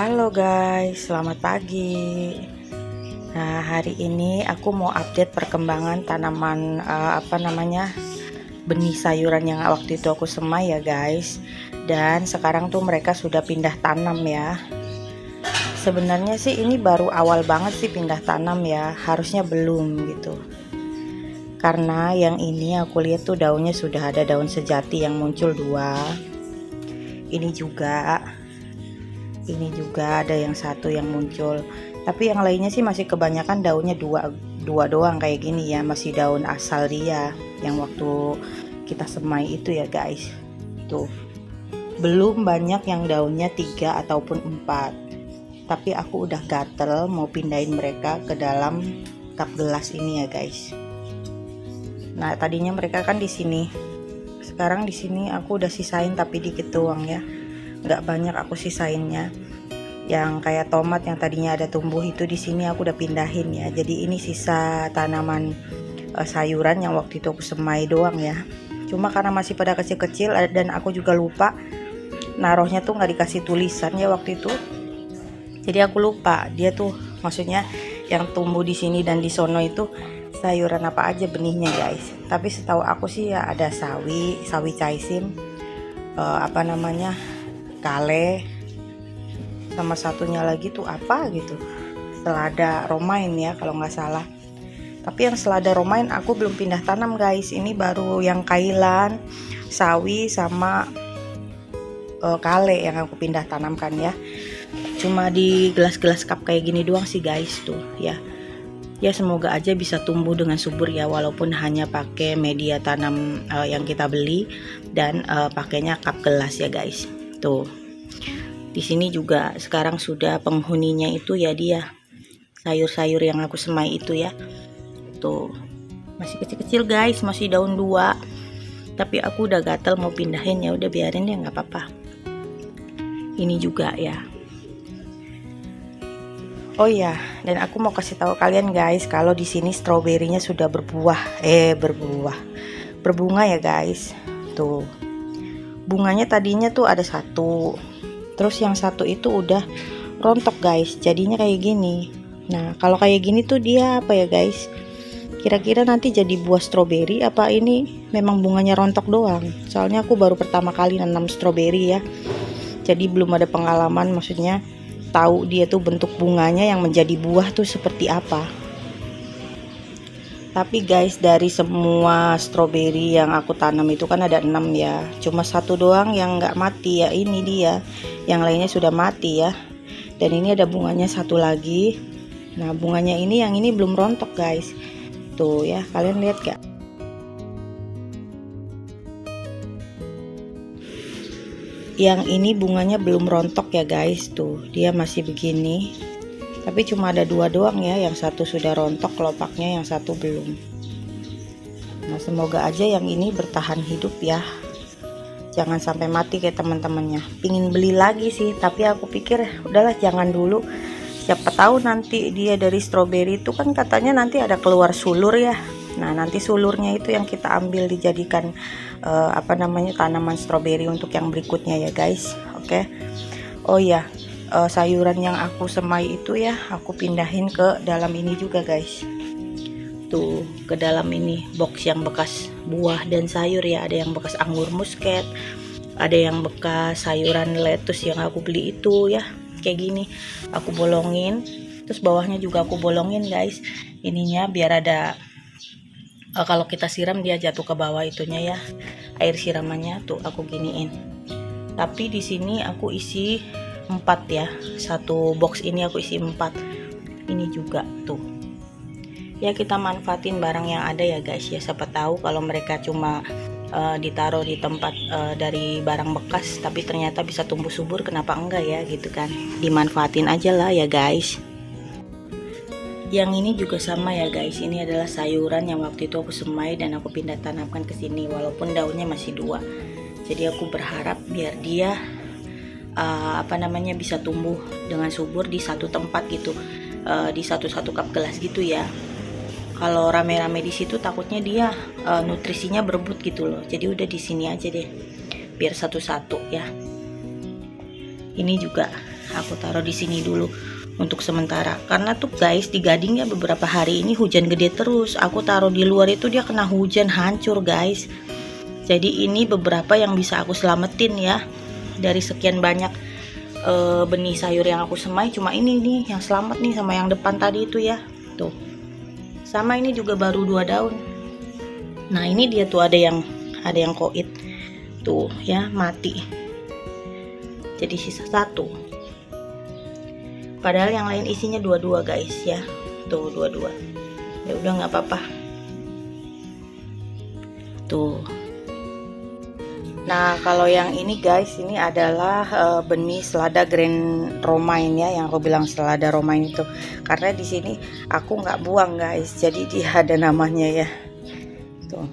Halo guys, selamat pagi. Nah, hari ini aku mau update perkembangan tanaman benih sayuran yang waktu itu aku semai ya guys. Dan sekarang tuh mereka sudah pindah tanam ya. Sebenarnya sih ini baru awal banget sih pindah tanam ya, harusnya belum gitu. Karena yang ini aku lihat tuh daunnya sudah ada daun sejati yang muncul dua. Ini juga ada yang satu yang muncul, tapi yang lainnya sih masih kebanyakan daunnya dua doang kayak gini ya, masih daun asal dia yang waktu kita semai itu ya guys. Tuh belum banyak yang daunnya 3 ataupun 4, tapi aku udah gatel mau pindahin mereka ke dalam cup gelas ini ya guys. Nah, tadinya mereka kan di sini, sekarang di sini aku udah sisain tapi dikit doang ya, nggak banyak aku sisainnya. Yang kayak tomat yang tadinya ada tumbuh itu di sini aku udah pindahin ya. Jadi ini sisa tanaman sayuran yang waktu itu aku semai doang ya. Cuma karena masih pada kecil-kecil dan aku juga lupa naruhnya tuh nggak dikasih tulisan ya waktu itu. Jadi aku lupa dia tuh maksudnya yang tumbuh di sini dan di sono itu sayuran apa aja benihnya guys. Tapi setahu aku sih ya ada sawi caisim, kale, sama satunya lagi tuh apa gitu, selada romaine ya kalau nggak salah. Tapi yang selada romaine aku belum pindah tanam guys, ini baru yang kailan, sawi sama kale yang aku pindah tanamkan ya. Cuma di gelas-gelas cup kayak gini doang sih guys tuh ya. Ya semoga aja bisa tumbuh dengan subur ya, walaupun hanya pakai media tanam yang kita beli dan pakainya cup gelas ya guys. Tuh. Di sini juga sekarang sudah penghuninya itu ya dia sayur-sayur yang aku semai itu ya. Tuh masih kecil-kecil guys, masih daun 2. Tapi aku udah gatel mau pindahin ya, udah biarin ya nggak apa-apa. Ini juga ya. Oh ya, dan aku mau kasih tahu kalian guys kalau di sini stroberinya sudah berbunga ya guys. Tuh. Bunganya tadinya tuh ada satu. Terus yang satu itu udah rontok guys, jadinya kayak gini. Nah kalau kayak gini tuh dia apa ya guys, kira-kira nanti jadi buah stroberi apa ini memang bunganya rontok doang? Soalnya aku baru pertama kali nanam stroberi ya, jadi belum ada pengalaman, maksudnya tahu dia tuh bentuk bunganya yang menjadi buah tuh seperti apa. Tapi guys, dari semua stroberi yang aku tanam itu kan ada 6 ya, cuma satu doang yang nggak mati ya, ini dia. Yang lainnya sudah mati ya. Dan ini ada bunganya satu lagi. Nah bunganya ini yang ini belum rontok guys. Tuh ya, kalian lihat gak? Yang ini bunganya belum rontok ya guys. Tuh dia masih begini. Tapi cuma ada 2 doang ya, yang satu sudah rontok kelopaknya, yang satu belum. Nah semoga aja yang ini bertahan hidup ya, jangan sampai mati kayak teman-temannya. Pingin beli lagi sih, tapi aku pikir udahlah jangan dulu, siapa tahu nanti dia dari stroberi itu kan katanya nanti ada keluar sulur ya. Nah nanti sulurnya itu yang kita ambil dijadikan tanaman stroberi untuk yang berikutnya ya guys. Oke. Oh ya, sayuran yang aku semai itu ya aku pindahin ke dalam ini juga guys. Tuh ke dalam ini box yang bekas buah dan sayur ya, ada yang bekas anggur musket, ada yang bekas sayuran lettuce yang aku beli itu ya, kayak gini aku bolongin, terus bawahnya juga aku bolongin guys, ininya biar ada kalau kita siram dia jatuh ke bawah itunya ya, air siramannya tuh aku giniin. Tapi di sini aku isi 4 ya, satu box ini aku isi 4. Ini juga tuh ya, kita manfaatin barang yang ada ya guys ya, siapa tahu kalau mereka cuma ditaruh di tempat dari barang bekas tapi ternyata bisa tumbuh subur, kenapa enggak ya gitu kan, dimanfaatin aja lah ya guys. Yang ini juga sama ya guys, ini adalah sayuran yang waktu itu aku semai dan aku pindah tanamkan ke sini walaupun daunnya masih 2. Jadi aku berharap biar dia bisa tumbuh dengan subur di satu tempat gitu, di satu cup gelas gitu ya. Kalau rame-rame di situ takutnya dia nutrisinya berebut gitu loh. Jadi udah di sini aja deh, biar satu-satu ya. Ini juga aku taruh di sini dulu untuk sementara. Karena tuh guys, di Gading ya beberapa hari ini hujan gede terus. Aku taruh di luar itu dia kena hujan hancur guys. Jadi ini beberapa yang bisa aku selamatin ya. Dari sekian banyak benih sayur yang aku semai, cuma ini nih yang selamat nih, sama yang depan tadi itu ya. Tuh. Sama ini juga baru 2 daun. Nah, ini dia tuh ada yang koit. Tuh ya, mati. Jadi sisa 1. Padahal yang lain isinya 22 guys ya. Tuh 22. Ya udah nggak apa-apa. Tuh. Nah, kalau yang ini guys, ini adalah benih selada Grand Romaine ya, yang aku bilang selada Romaine itu. Karena di sini aku nggak buang guys, jadi dia ada namanya ya. Tuh,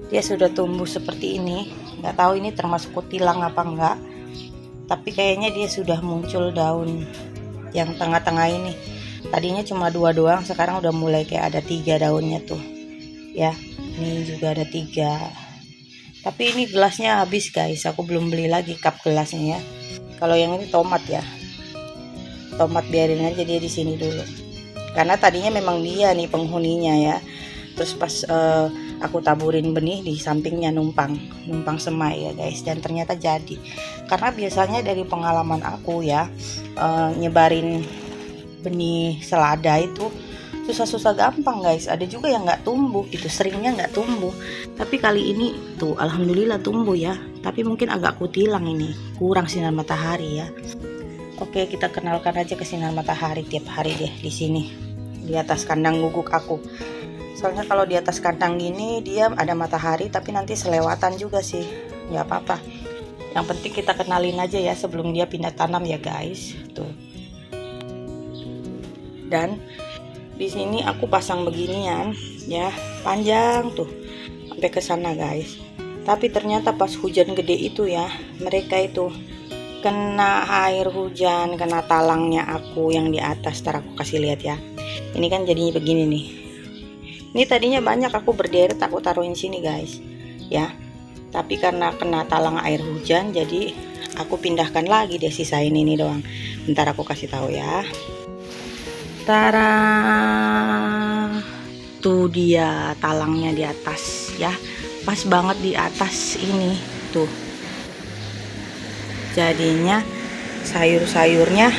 dia sudah tumbuh seperti ini. Nggak tahu ini termasuk kutilang apa enggak. Tapi kayaknya dia sudah muncul daun yang tengah-tengah ini. Tadinya cuma 2 doang, sekarang udah mulai kayak ada 3 daunnya tuh. Ya, ini juga ada 3. Tapi ini gelasnya habis guys, aku belum beli lagi cup gelasnya ya. Kalau yang ini tomat ya, tomat biarin aja dia di sini dulu. Karena tadinya memang dia nih penghuninya ya. Terus pas aku taburin benih di sampingnya numpang semai ya guys, dan ternyata jadi. Karena biasanya dari pengalaman aku ya, nyebarin benih selada itu susah-susah gampang guys. Ada juga yang nggak tumbuh gitu, seringnya nggak tumbuh. Tapi kali ini tuh alhamdulillah tumbuh ya. Tapi mungkin agak kutilang ini, kurang sinar matahari ya. Oke, kita kenalkan aja ke sinar matahari tiap hari deh di sini, di atas kandang guguk aku. Soalnya kalau di atas kandang gini dia ada matahari, tapi nanti selewatan juga sih, nggak apa-apa. Yang penting kita kenalin aja ya sebelum dia pindah tanam ya guys. Tuh. Dan di sini aku pasang beginian ya, panjang tuh sampai ke sana guys. Tapi ternyata pas hujan gede itu ya, mereka itu kena air hujan, kena talangnya aku yang di atas. Ntar aku kasih lihat ya. Ini kan jadinya begini nih. Ini tadinya banyak aku berderet, aku taruhin sini guys ya. Tapi karena kena talang air hujan, jadi aku pindahkan lagi deh, sisain ini doang. Bentar aku kasih tahu ya. Tara, tuh dia talangnya di atas ya, pas banget di atas ini tuh. Jadinya sayur-sayurnya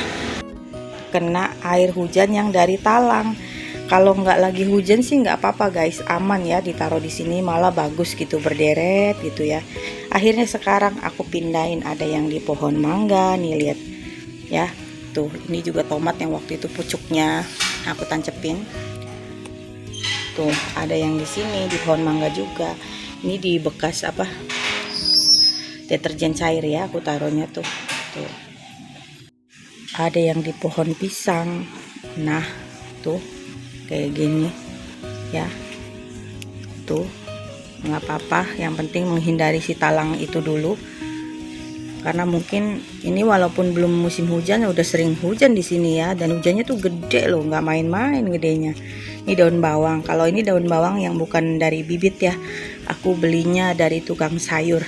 kena air hujan yang dari talang. Kalau nggak lagi hujan sih nggak apa-apa guys, aman ya ditaruh di sini, malah bagus gitu berderet gitu ya. Akhirnya sekarang aku pindahin, ada yang di pohon mangga nih, lihat ya. Tuh, ini juga tomat yang waktu itu pucuknya aku tancepin. Tuh, ada yang di sini di pohon mangga juga. Ini di bekas apa? Deterjen cair ya, aku taruhnya tuh. Tuh. Ada yang di pohon pisang. Nah, tuh kayak gini ya. Tuh, nggak apa-apa, yang penting menghindari si talang itu dulu. Karena mungkin ini walaupun belum musim hujan udah sering hujan di sini ya, dan hujannya tuh gede loh, nggak main-main gedenya. Ini daun bawang. Kalau ini daun bawang yang bukan dari bibit ya, aku belinya dari tukang sayur.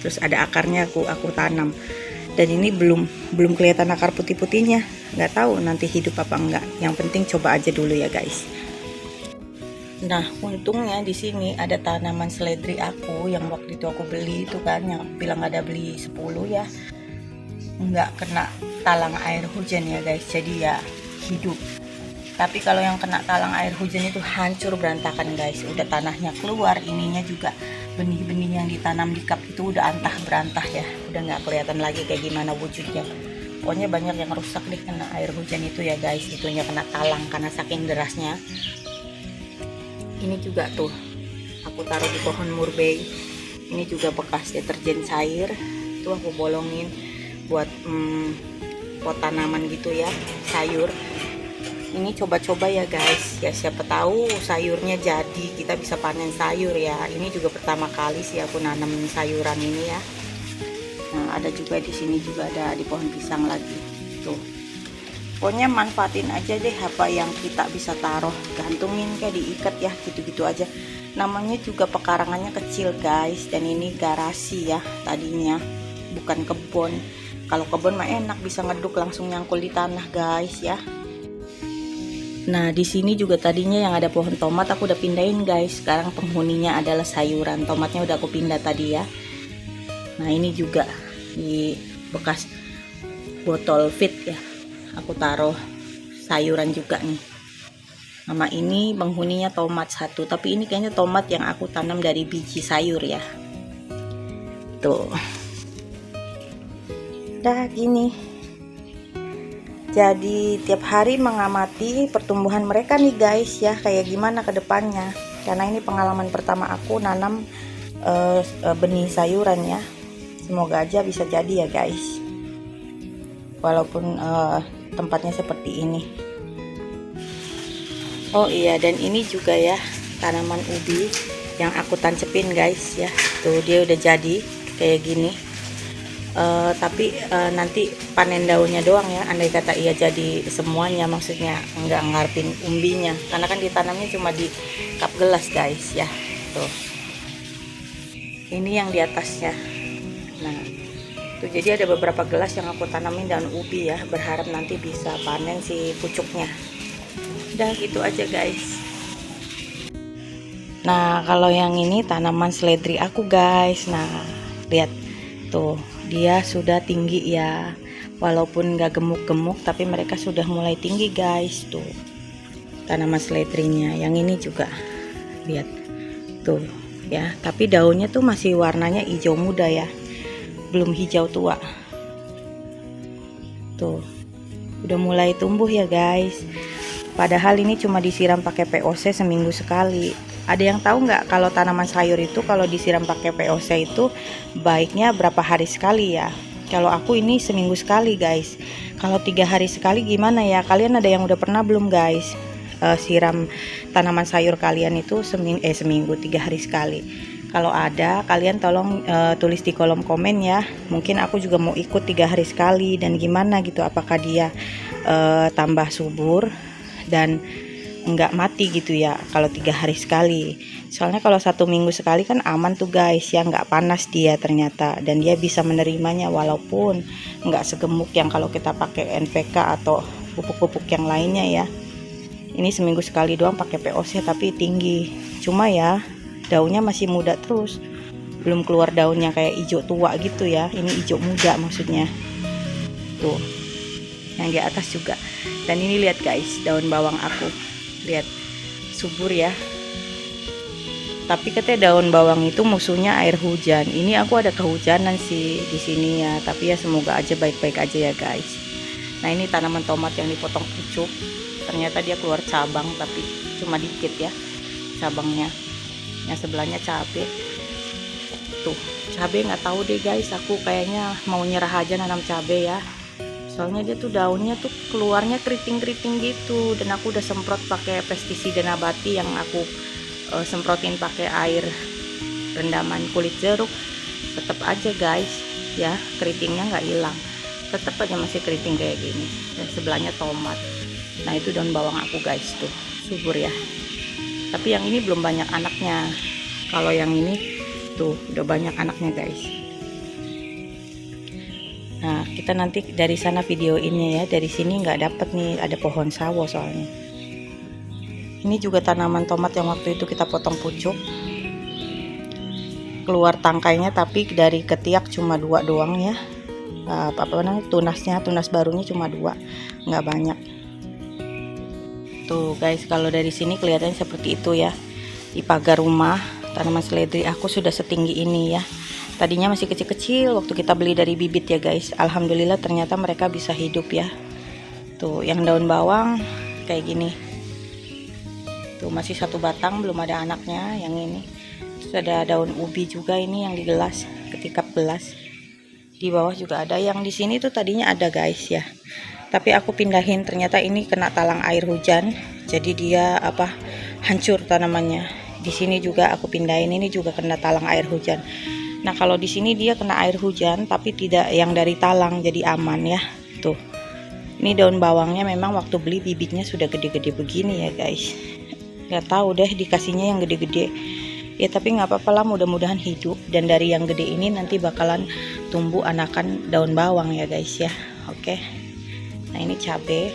Terus ada akarnya aku tanam. Dan ini belum kelihatan akar putih-putihnya. Nggak tahu nanti hidup apa enggak. Yang penting coba aja dulu ya guys. Nah, untungnya di sini ada tanaman seledri aku yang waktu itu aku beli itu kan, yang bilang ada beli 10 ya, nggak kena talang air hujan ya guys, jadi ya hidup. Tapi kalau yang kena talang air hujan itu hancur berantakan guys, udah tanahnya keluar, ininya juga benih-benih yang ditanam di cup itu udah antah berantah ya, udah nggak kelihatan lagi kayak gimana wujudnya. Pokoknya banyak yang rusak deh kena air hujan itu ya guys, itunya kena talang karena saking derasnya. Ini juga tuh aku taruh di pohon murbei. Ini juga bekas deterjen cair. Itu aku bolongin buat pot tanaman gitu ya, sayur. Ini coba-coba ya guys. Ya siapa tahu sayurnya jadi, kita bisa panen sayur ya. Ini juga pertama kali sih aku nanam sayuran ini ya. Nah, ada juga di sini juga ada di pohon pisang lagi. Tuh. Pokoknya manfaatin aja deh apa yang kita bisa taruh, gantungin kayak diikat ya, gitu-gitu aja. Namanya juga pekarangannya kecil guys, dan ini garasi ya tadinya, bukan kebun. Kalau kebun mah enak, bisa ngeduk langsung nyangkul di tanah guys ya. Nah di sini juga tadinya yang ada pohon tomat aku udah pindahin guys. Sekarang penghuninya adalah sayuran. Tomatnya udah aku pindah tadi ya. Nah ini juga di bekas botol fit ya, aku taruh sayuran juga nih. Nama ini penghuninya tomat satu, tapi ini kayaknya tomat yang aku tanam dari biji sayur ya. Tuh. Dah gini. Jadi tiap hari mengamati pertumbuhan mereka nih guys ya, kayak gimana ke depannya. Karena ini pengalaman pertama aku nanam benih sayuran ya. Semoga aja bisa jadi ya guys. Walaupun tempatnya seperti ini. Oh iya, dan ini juga ya tanaman ubi yang aku tancepin guys ya. Tuh dia udah jadi kayak gini. Tapi nanti panen daunnya doang ya. Andai kata iya jadi semuanya, maksudnya nggak ngarepin umbinya. Karena kan ditanamnya cuma di cup gelas guys ya. Tuh. Ini yang di atasnya. Nah, tuh jadi ada beberapa gelas yang aku tanamin daun ubi ya. Berharap nanti bisa panen si pucuknya. Udah gitu aja guys. Nah kalau yang ini tanaman seledri aku guys. Nah lihat tuh, dia sudah tinggi ya. Walaupun gak gemuk-gemuk tapi mereka sudah mulai tinggi guys. Tuh tanaman seledrinya. Yang ini juga lihat tuh ya. Tapi daunnya tuh masih warnanya hijau muda ya, belum hijau tua. Tuh udah mulai tumbuh ya guys. Padahal ini cuma disiram pakai POC seminggu sekali. Ada yang tahu nggak kalau tanaman sayur itu kalau disiram pakai POC itu baiknya berapa hari sekali ya? Kalau aku ini seminggu sekali guys. Kalau 3 hari sekali gimana ya? Kalian ada yang udah pernah belum guys? Siram tanaman sayur kalian itu seminggu 3 hari sekali. Kalau ada, kalian tolong tulis di kolom komen ya. Mungkin aku juga mau ikut 3 hari sekali dan gimana gitu. Apakah dia tambah subur dan enggak mati gitu ya kalau 3 hari sekali. Soalnya kalau 1 minggu sekali kan aman tuh guys ya, nggak panas dia ternyata, dan dia bisa menerimanya walaupun nggak segemuk yang kalau kita pakai NPK atau pupuk-pupuk yang lainnya ya. Ini seminggu sekali doang pakai POC tapi tinggi. Cuma ya daunnya masih muda terus, belum keluar daunnya kayak hijau tua gitu ya. Ini hijau muda maksudnya. Tuh yang di atas juga. Dan ini lihat guys, daun bawang aku, lihat subur ya. Tapi katanya daun bawang itu musuhnya air hujan. Ini aku ada kehujanan sih di sini ya, tapi ya semoga aja baik-baik aja ya guys. Nah ini tanaman tomat yang dipotong pucuk, ternyata dia keluar cabang tapi cuma dikit ya cabangnya. Yang sebelahnya cabai. Tuh cabai nggak tahu deh guys, aku kayaknya mau nyerah aja nanam cabai ya. Soalnya dia tuh daunnya tuh keluarnya keriting-keriting gitu, dan aku udah semprot pakai pestisida nabati yang aku semprotin pakai air rendaman kulit jeruk, tetap aja guys ya keritingnya nggak hilang, tetap aja masih keriting kayak gini. Dan sebelahnya tomat. Nah itu daun bawang aku guys, tuh subur ya. Tapi yang ini belum banyak anaknya. Kalau yang ini tuh udah banyak anaknya guys. Nah kita nanti dari sana videoinnya ya. Dari sini nggak dapet nih, ada pohon sawo soalnya. Ini juga tanaman tomat yang waktu itu kita potong pucuk, keluar tangkainya tapi dari ketiak cuma 2 doang ya. Apa namanya, tunas barunya cuma 2, nggak banyak. Tuh guys, kalau dari sini kelihatannya seperti itu ya. Di pagar rumah tanaman seledri aku sudah setinggi ini ya. Tadinya masih kecil-kecil waktu kita beli dari bibit ya guys. Alhamdulillah ternyata mereka bisa hidup ya. Tuh yang daun bawang kayak gini. Tuh masih 1 batang, belum ada anaknya yang ini. Terus ada daun ubi juga ini yang di gelas, ketika gelas. Di bawah juga ada. Yang di sini tuh tadinya ada guys ya. Tapi aku pindahin, ternyata ini kena talang air hujan. Jadi dia hancur tanamannya. Di sini juga aku pindahin, ini juga kena talang air hujan. Nah kalau di sini dia kena air hujan tapi tidak yang dari talang, jadi aman ya. Tuh ini daun bawangnya memang waktu beli bibitnya sudah gede-gede begini ya guys. Gak tahu deh dikasihnya yang gede-gede. Ya tapi nggak apa-apa lah, mudah-mudahan hidup. Dan dari yang gede ini nanti bakalan tumbuh anakan daun bawang ya guys ya. Oke. Nah ini cabe,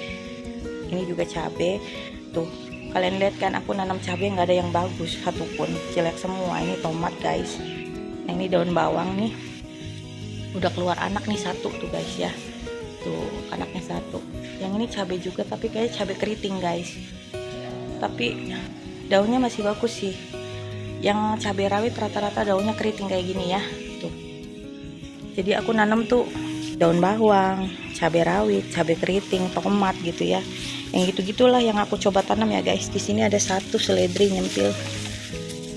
ini juga cabe. Tuh kalian lihat kan, aku nanam cabe nggak ada yang bagus satupun, jelek semua. Ini tomat guys. Nah ini daun bawang nih, udah keluar anak nih satu tuh guys ya. Tuh anaknya satu. Yang ini cabe juga tapi kayaknya cabe keriting guys. Tapi daunnya masih bagus sih. Yang cabai rawit rata-rata daunnya keriting kayak gini ya. Tuh. Jadi aku nanam tuh daun bawang, cabai rawit, cabai keriting, tomat gitu ya. Yang gitu-gitulah yang aku coba tanam ya guys. Di sini ada satu seledri nyempil.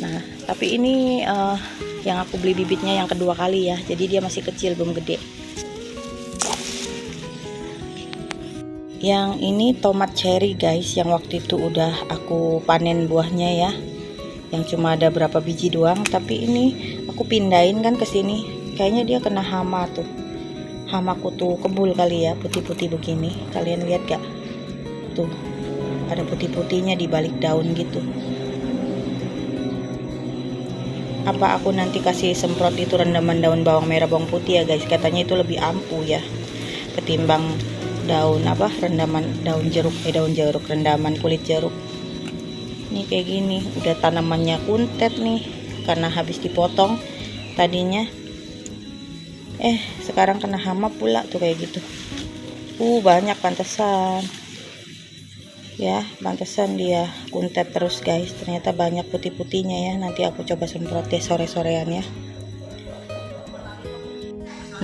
Nah, tapi ini yang aku beli bibitnya yang kedua kali ya. Jadi dia masih kecil, belum gede. Yang ini tomat cherry guys, yang waktu itu udah aku panen buahnya ya. Yang cuma ada berapa biji doang, tapi ini aku pindahin kan ke sini. Kayaknya dia kena hama tuh. Hama kutu kebul kali ya, putih-putih begini. Kalian lihat gak? Tuh. Ada putih-putihnya di balik daun gitu. Apa aku nanti kasih semprot itu rendaman daun bawang merah bawang putih ya guys. Katanya itu lebih ampuh ya ketimbang daun rendaman daun jeruk rendaman kulit jeruk. Ini kayak gini, udah tanamannya kuntet nih karena habis dipotong tadinya. Sekarang kena hama pula tuh kayak gitu. Banyak, pantesan. Ya, pantesan dia kuntet terus guys. Ternyata banyak putih-putihnya ya. Nanti aku coba semprot deh sore-sorean ya.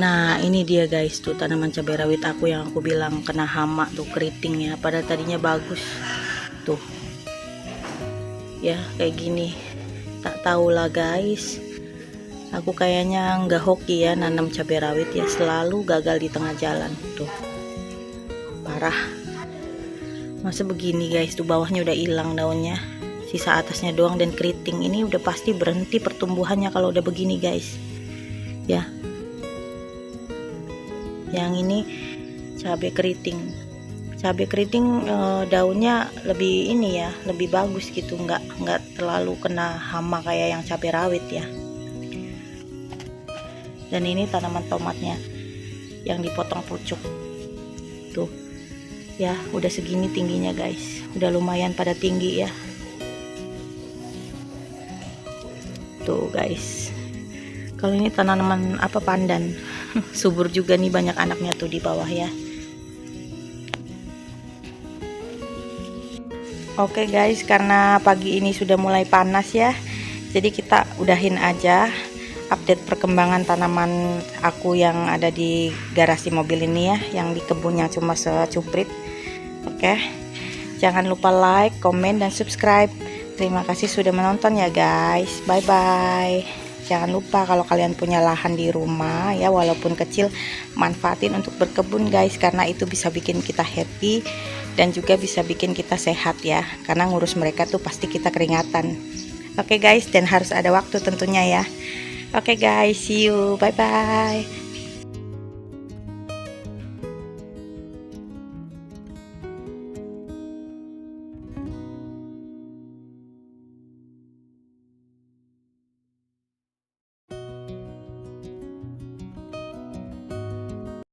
Nah, ini dia guys tuh tanaman cabai rawit aku yang aku bilang kena hama tuh, keriting ya. Padahal tadinya bagus. Tuh. Ya kayak gini, tak tahulah guys, aku kayaknya nggak hoki ya nanam cabai rawit ya, selalu gagal di tengah jalan tuh, parah. Masa begini guys, tuh bawahnya udah hilang daunnya, sisa atasnya doang dan keriting. Ini udah pasti berhenti pertumbuhannya kalau udah begini guys ya. Yang ini cabai keriting. Cabai keriting daunnya lebih ini ya, lebih bagus gitu, nggak terlalu kena hama kayak yang cabai rawit ya. Dan ini tanaman tomatnya yang dipotong pucuk tuh ya, udah segini tingginya guys, udah lumayan pada tinggi ya. Tuh guys, kalau ini tanaman pandan subur juga nih, banyak anaknya tuh di bawah ya. Oke guys, karena pagi ini sudah mulai panas ya, jadi kita udahin aja update perkembangan tanaman aku yang ada di garasi mobil ini ya, yang di kebunnya cuma secuprit. Oke, jangan lupa like, komen, dan subscribe. Terima kasih sudah menonton ya guys, bye bye. Jangan lupa kalau kalian punya lahan di rumah ya, walaupun kecil, manfaatin untuk berkebun guys, karena itu bisa bikin kita happy dan juga bisa bikin kita sehat ya, karena ngurus mereka tuh pasti kita keringatan. Oke guys, dan harus ada waktu tentunya ya. Oke guys, see you, bye bye.